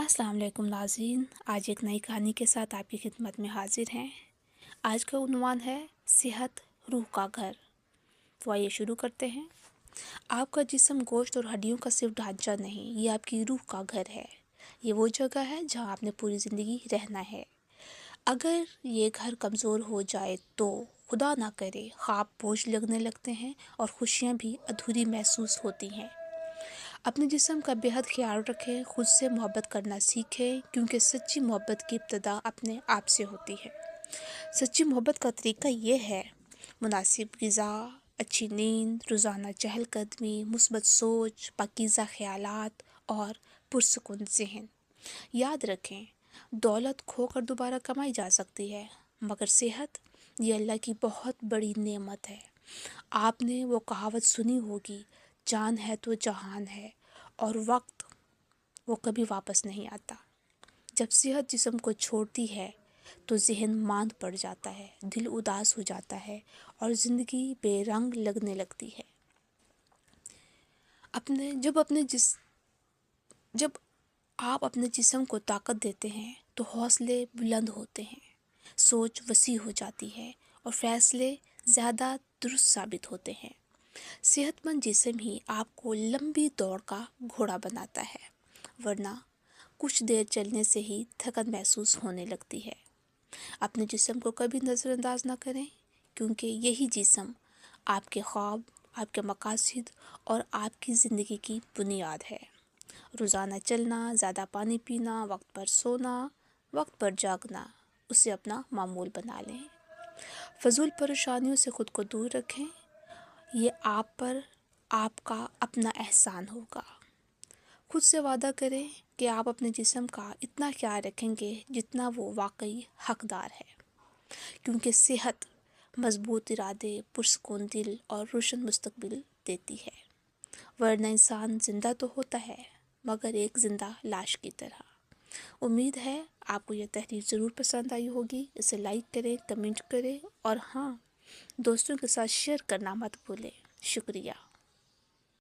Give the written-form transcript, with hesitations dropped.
अस्सलाम वालेकुम नाज़रीन, आज एक नई कहानी के साथ आपकी खिदमत में हाजिर हैं। आज का उन्वान है सेहत रूह का घर। तो आइए शुरू करते हैं। आपका जिस्म गोश्त और हड्डियों का सिर्फ ढांचा नहीं, ये आपकी रूह का घर है। ये वो जगह है जहां आपने पूरी ज़िंदगी रहना है। अगर ये घर कमज़ोर हो जाए तो खुदा ना करे ख्वाब बोझ लगने लगते हैं और खुशियाँ भी अधूरी महसूस होती हैं। अपने जिस्म का बेहद ख्याल रखें, खुद से मोहब्बत करना सीखें, क्योंकि सच्ची मोहब्बत की इब्तिदा अपने आप से होती है। सच्ची मोहब्बत का तरीका ये है: मुनासिब ग़िज़ा, अच्छी नींद, रोज़ाना चहलकदमी, मुस्बत सोच, पाकीज़ा ख़यालात और पुरसुकून ज़हन। याद रखें, दौलत खोकर दोबारा कमाई जा सकती है, मगर सेहत ये अल्लाह की बहुत बड़ी नेमत है। आपने वो कहावत सुनी होगी, जान है तो जहान है, और वक्त वो कभी वापस नहीं आता। जब सेहत जिस्म को छोड़ती है तो ज़हन मांद पड़ जाता है, दिल उदास हो जाता है और ज़िंदगी बेरंग लगने लगती है। जब आप अपने जिस्म को ताकत देते हैं तो हौसले बुलंद होते हैं, सोच वसी हो जाती है और फैसले ज़्यादा दुरुस्त साबित होते हैं। सेहतमंद जिस्म ही आपको लंबी दौड़ का घोड़ा बनाता है, वरना कुछ देर चलने से ही थकन महसूस होने लगती है। अपने जिस्म को कभी नज़रअंदाज ना करें, क्योंकि यही जिस्म आपके ख्वाब, आपके मकासद और आपकी ज़िंदगी की बुनियाद है। रोज़ाना चलना, ज़्यादा पानी पीना, वक्त पर सोना, वक्त पर जागना, उसे अपना मामूल बना लें। फजूल परेशानियों से खुद को दूर रखें, ये आप पर आपका अपना एहसान होगा। खुद से वादा करें कि आप अपने जिस्म का इतना ख्याल रखेंगे जितना वो वाकई हकदार है, क्योंकि सेहत मजबूत इरादे, पुरसुकून दिल और रोशन मुस्तकबिल देती है। वरना इंसान ज़िंदा तो होता है, मगर एक ज़िंदा लाश की तरह। उम्मीद है आपको यह तहरीर ज़रूर पसंद आई होगी। इसे लाइक करें, कमेंट करें और हाँ, दोस्तों के साथ शेयर करना मत भूलें। शुक्रिया।